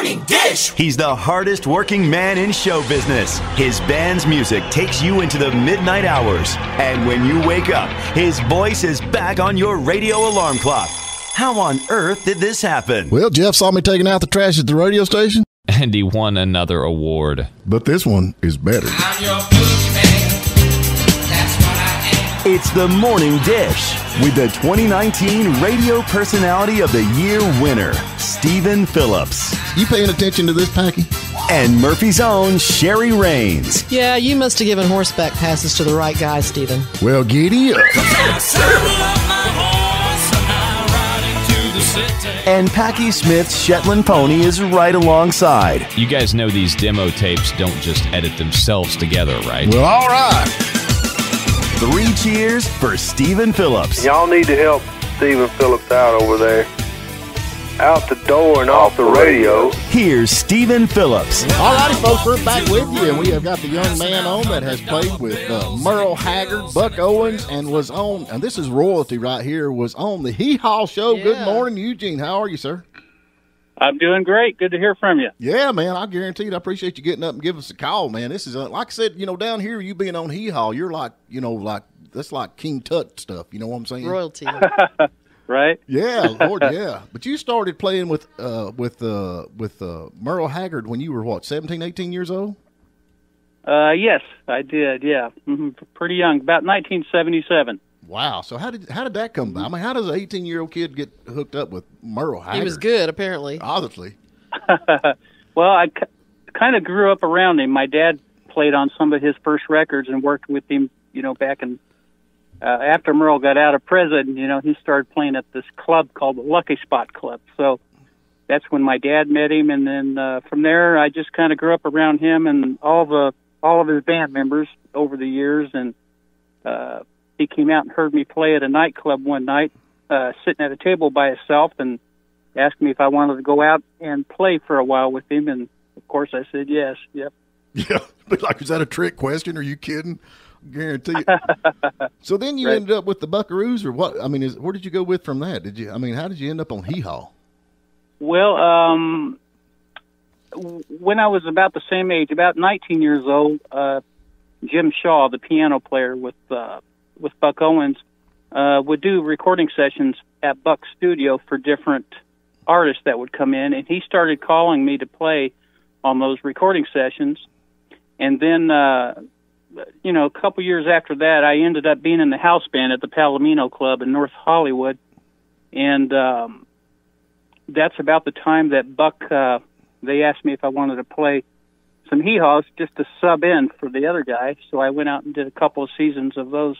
Morning Dish. He's the hardest working man in show business. His band's music takes you into the midnight hours. And when you wake up, his voice is back on your radio alarm clock. How on earth did this happen? Well, Jeff saw me taking out the trash at the radio station. And he won another award. But this one is better. I'm your boogeyman. That's what I am. It's the Morning Dish with the 2019 Radio Personality of the Year winner, Stephen Phillips. You paying attention to this, Packy? And Murphy's own Sherry Raines. Yeah, you must have given horseback passes to the right guy, Stephen. Well, giddy up. And Packy Smith's Shetland pony is right alongside. You guys know these demo tapes don't just edit themselves together, right? Well, all right. 3 cheers for Stephen Phillips. Y'all need to help Stephen Phillips out over there. Out the door and off the radio. Here's Stephen Phillips. All righty, folks, we're back with you, and we have got the young man on that has played with Merle Haggard, Buck Owens, and was on, and this is royalty right here, was on the Hee Haw Show. Yeah. Good morning, Eugene. How are you, sir? I'm doing great. Good to hear from you. Yeah, man, I guarantee it. I appreciate you getting up and giving us a call, man. This is, like I said, down here, you being on Hee Haw, you're like, that's like King Tut stuff. You know what I'm saying? Royalty. Right? Yeah, Lord, yeah. But you started playing with Merle Haggard when you were, what, 17, 18 years old? Yes, I did, yeah. Pretty young, about 1977. Wow. So how did that come by? I mean, how does an 18-year-old kid get hooked up with Merle Haggard? He was good, apparently. Obviously. Well, I kind of grew up around him. My dad played on some of his first records and worked with him, back in after Merle got out of prison, he started playing at this club called the Lucky Spot Club. So that's when my dad met him, and then from there, I just kind of grew up around him and all of his band members over the years. And he came out and heard me play at a nightclub one night, sitting at a table by himself, and asked me if I wanted to go out and play for a while with him. And of course, I said yes. Yep. Yeah, but like, is that a trick question? Are you kidding? Guarantee it. So then you ended up with the Buckaroos, or what? I mean, where did you go with from that? How did you end up on Hee Haw? Well, when I was about the same age, about 19 years old, Jim Shaw, the piano player with Buck Owens, would do recording sessions at Buck's studio for different artists that would come in, and he started calling me to play on those recording sessions. And then a couple years after that, I ended up being in the house band at the Palomino Club in North Hollywood. And that's about the time that Buck, they asked me if I wanted to play some Hee Haws just to sub in for the other guy. So I went out and did a couple of seasons of those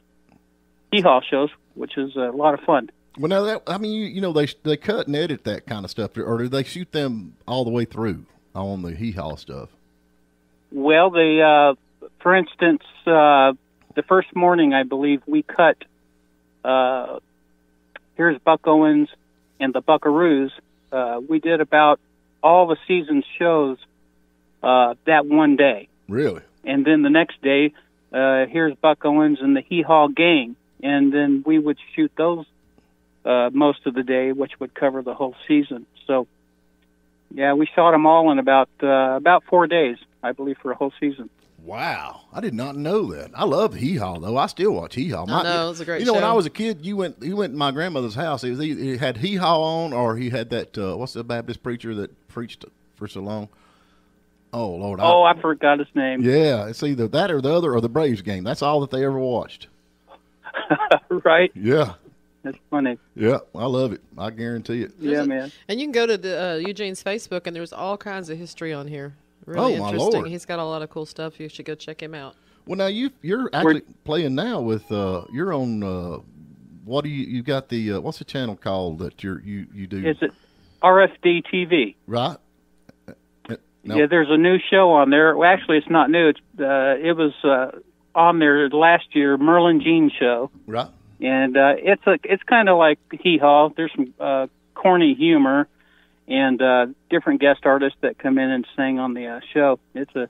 Hee Haw shows, which is a lot of fun. Well, now, they cut and edit that kind of stuff, or do they shoot them all the way through on the Hee Haw stuff? Well, for instance, the first morning, I believe, we cut Here's Buck Owens and the Buckaroos. We did about all the season's shows that one day. Really? And then the next day, Here's Buck Owens and the Hee Haw Gang. And then we would shoot those most of the day, which would cover the whole season. So, yeah, we shot them all in about 4 days, I believe, for a whole season. Wow, I did not know that. I love Hee Haw, though. I still watch Hee Haw. I know, it's a great show. When I was a kid, you went to my grandmother's house. He had Hee Haw on, or he had that, what's the Baptist preacher that preached for so long? Oh, Lord. I forgot his name. Yeah, it's either that or the other, or the Braves game. That's all that they ever watched. Right? Yeah. That's funny. Yeah, I love it. I guarantee it. Yeah, man. And you can go to Eugene's Facebook, and there's all kinds of history on here. Really my interesting. Lord. He's got a lot of cool stuff. You should go check him out. Well, now you're actually playing now with you're on what do you got the what's the channel called that you do? Is it RFD TV? Right. No. Yeah, there's a new show on there. Well, actually, it's not new. It was on there last year, Merle Jean show. Right. And it's kind of like Hee Haw. There's some corny humor and different guest artists that come in and sing on the show. It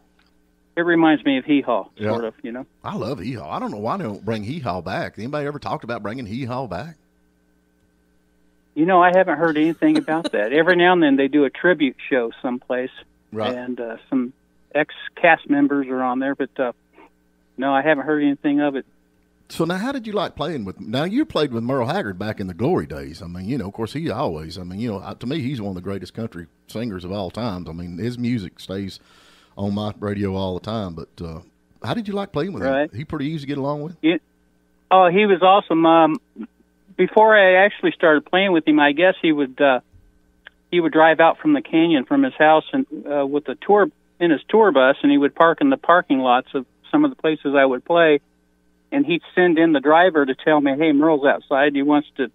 reminds me of Hee Haw, sort of, I love Hee Haw. I don't know why they don't bring Hee Haw back. Anybody ever talked about bringing Hee Haw back? I haven't heard anything about that. Every now and then they do a tribute show someplace, Right. and some ex-cast members are on there, but no, I haven't heard anything of it. So now, how did you like playing with? Now you played with Merle Haggard back in the glory days. I mean, of course, he always. I mean, to me, he's one of the greatest country singers of all times. I mean, his music stays on my radio all the time. But how did you like playing with him? He pretty easy to get along with. He was awesome. Before I actually started playing with him, I guess he would drive out from the canyon from his house and with the tour in his tour bus, and he would park in the parking lots of some of the places I would play. And he'd send in the driver to tell me, "Hey, Merle's outside. He wants you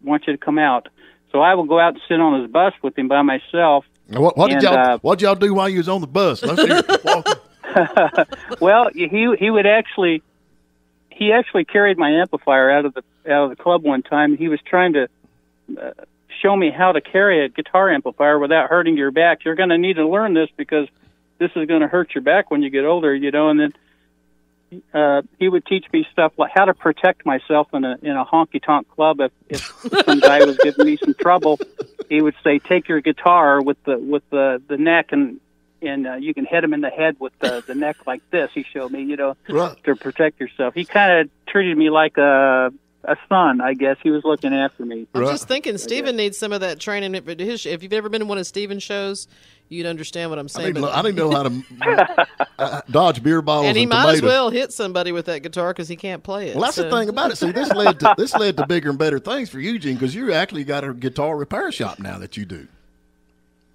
to come out." So I would go out and sit on his bus with him by myself. What did y'all do while you was on the bus? Let's hear it. Well, he would actually carried my amplifier out of the club one time. He was trying to show me how to carry a guitar amplifier without hurting your back. You're going to need to learn this because this is going to hurt your back when you get older, And then he would teach me stuff like how to protect myself in a honky tonk club. If some guy was giving me some trouble, he would say, "Take your guitar with the neck and you can hit him in the head with the neck like this." He showed me, Right. to protect yourself. He kind of treated me like a son, I guess. He was looking after me. I'm just thinking Steven needs some of that training. If you've ever been to one of Steven's shows, you'd understand what I'm saying. I didn't know how to dodge beer bottles and he might tomatoes. as well hit somebody with that guitar because he can't play it. Well, that's the thing about it. See, this led to bigger and better things for Eugene because you actually got a guitar repair shop now that you do.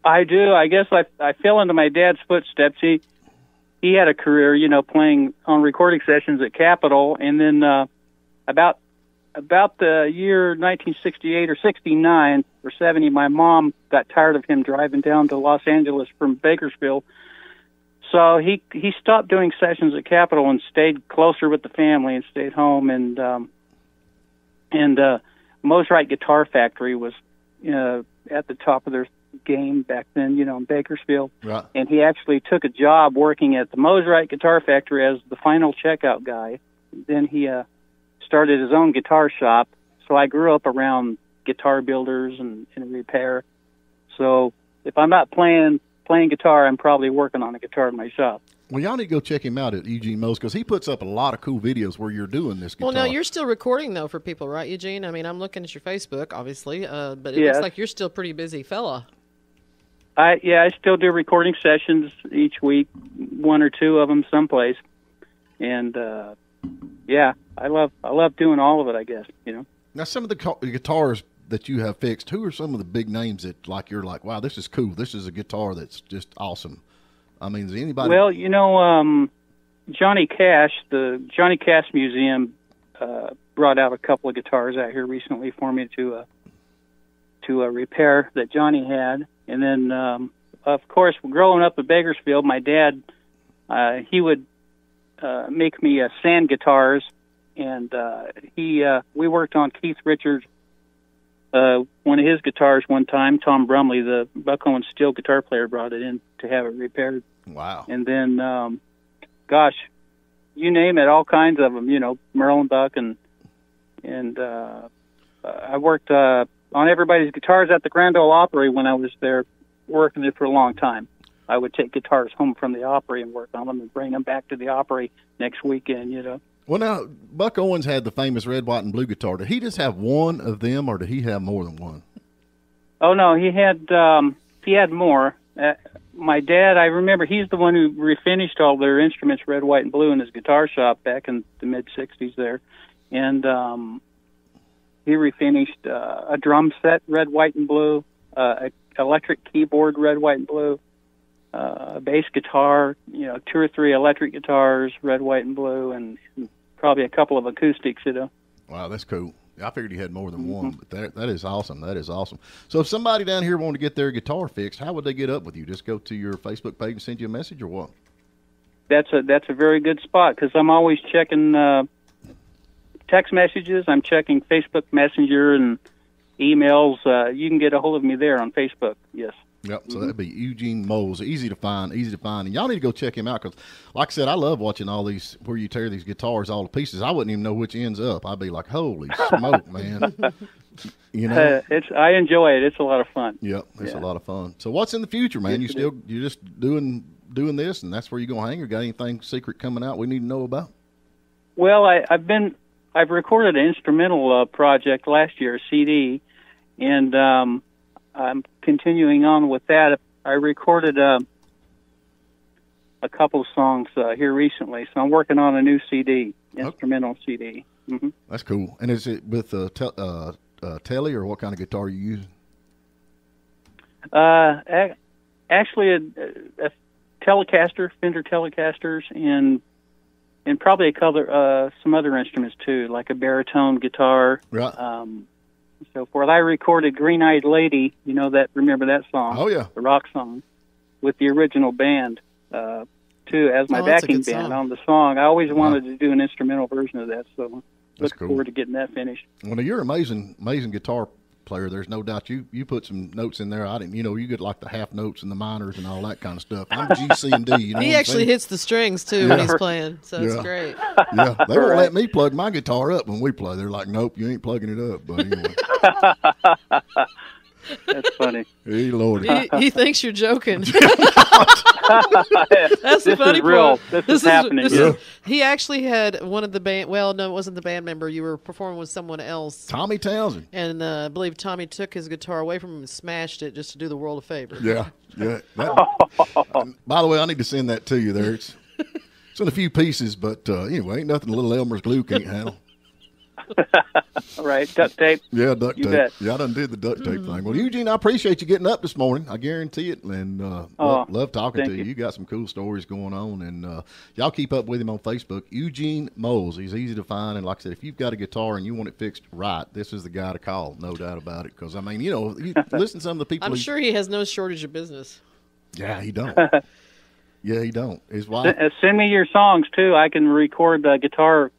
I do. I guess I fell into my dad's footsteps. He had a career, playing on recording sessions at Capitol, and then about the year 1968 or 69 or 70, my mom got tired of him driving down to Los Angeles from Bakersfield. So he stopped doing sessions at Capitol and stayed closer with the family and stayed home. And Mosrite Guitar Factory was at the top of their game back then, in Bakersfield. Right. And he actually took a job working at the Mosrite Guitar Factory as the final checkout guy. Then he started his own guitar shop. So I grew up around guitar builders and repair. So if I'm not playing guitar, I'm probably working on a guitar in my shop. Well, y'all need to go check him out at Eugene Moles because he puts up a lot of cool videos where you're doing this guitar. Well, now you're still recording, though, for people, right, Eugene? I mean, I'm looking at your Facebook, obviously, but it looks like you're still a pretty busy fella. I still do recording sessions each week, one or two of them someplace. And, I love doing all of it, I guess, Now, some of the guitars that you have fixed, who are some of the big names that you're like, wow, this is cool. This is a guitar that's just awesome. I mean, is anybody? Well, Johnny Cash, the Johnny Cash Museum, brought out a couple of guitars out here recently for me to repair that Johnny had. And then, of course, growing up in Bakersfield, my dad, he would make me sand guitars, and we worked on Keith Richards' one of his guitars one time. Tom Brumley, the Buck Owens steel guitar player, brought it in to have it repaired. Wow. And then, you name it, all kinds of them, Merle and Buck, and I worked on everybody's guitars at the Grand Ole Opry when I was there working there for a long time. I would take guitars home from the Opry and work on them and bring them back to the Opry next weekend, Well, now, Buck Owens had the famous red, white, and blue guitar. Did he just have one of them, or did he have more than one? Oh, no, he had more. My dad, I remember, he's the one who refinished all their instruments red, white, and blue in his guitar shop back in the mid-'60s there. And he refinished a drum set red, white, and blue, electric keyboard red, white, and blue, a bass guitar, 2 or 3 electric guitars, red, white, and blue, and probably a couple of acoustics, Wow, that's cool. I figured he had more than one, but that is awesome. That is awesome. So if somebody down here wanted to get their guitar fixed, how would they get up with you? Just go to your Facebook page and send you a message, or what? That's a very good spot because I'm always checking text messages. I'm checking Facebook Messenger and emails. You can get a hold of me there on Facebook, yes. Yep, so that'd be Eugene Moles. Easy to find. And y'all need to go check him out because, like I said, I love watching all these, where you tear these guitars all to pieces. I wouldn't even know which end's up. I'd be like, holy smoke, man. I enjoy it. It's a lot of fun. Yep, it's a lot of fun. So what's in the future, man? You're just doing this, and that's where you're gonna hang, or got anything secret coming out we need to know about? Well, I've recorded an instrumental project last year, a CD, and I'm continuing on with that. I recorded a couple of songs here recently, so I'm working on a new CD, instrumental CD. Mm-hmm. That's cool. And is it with Telly, or what kind of guitar are you using? Actually, a Telecaster, Fender Telecasters, and probably some other instruments too, like a baritone guitar, right? So forth. I recorded "Green Eyed Lady." Remember that song? Oh yeah, the rock song, with the original band too, as my backing band on the song. I always wanted to do an instrumental version of that, so look forward to getting that finished. Well, you're an amazing guitar player. There's no doubt. You put some notes in there. I didn't. You get like the half notes and the minors and all that kind of stuff. I'm G, C, and D. He actually hits the strings too when he's playing, so it's great. Yeah, they won't let me plug my guitar up when we play. They're like, nope, you ain't plugging it up. But anyway. That's funny. Hey, Lord. He thinks you're joking. That's the funny part. This is happening. He actually had one of the band. Well, no, it wasn't the band member. You were performing with someone else. Tommy Townsend. And I believe Tommy took his guitar away from him and smashed it just to do the world a favor. Yeah. By the way, I need to send that to you there. It's in a few pieces, but anyway, ain't nothing little Elmer's glue can't handle. Right, duct tape. Yeah, duct tape. Bet. Yeah, I done did the duct tape thing. Well, Eugene, I appreciate you getting up this morning. I guarantee it, and love talking to you. You got some cool stories going on, and y'all keep up with him on Facebook. Eugene Moles. He's easy to find, and like I said, if you've got a guitar and you want it fixed right, this is the guy to call, no doubt about it. Because you listen to some of the people. I'm sure he has no shortage of business. Yeah, he don't. Yeah, he don't. His wife. Send me your songs too. I can record guitar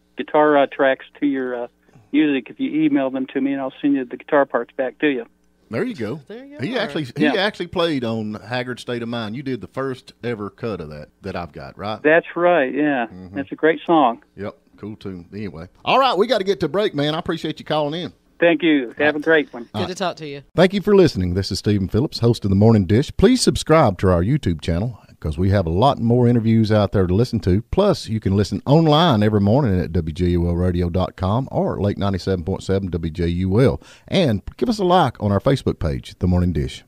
tracks to your music if you email them to me, and I'll send you the guitar parts back to you. There you go. He actually played on Haggard State of Mind. You did the first ever cut of that I've got, right? That's right. Yeah, That's a great song. Yep, cool tune. Anyway, all right, we got to get to break, man. I appreciate you calling in. Thank you. Have a great one. Good to talk to you. Thank you for listening. This is Stephen Phillips, host of The Morning Dish. Please subscribe to our YouTube channel, because we have a lot more interviews out there to listen to. Plus, you can listen online every morning at WJULradio.com or Lake 97.7 WJUL. And give us a like on our Facebook page, The Morning Dish.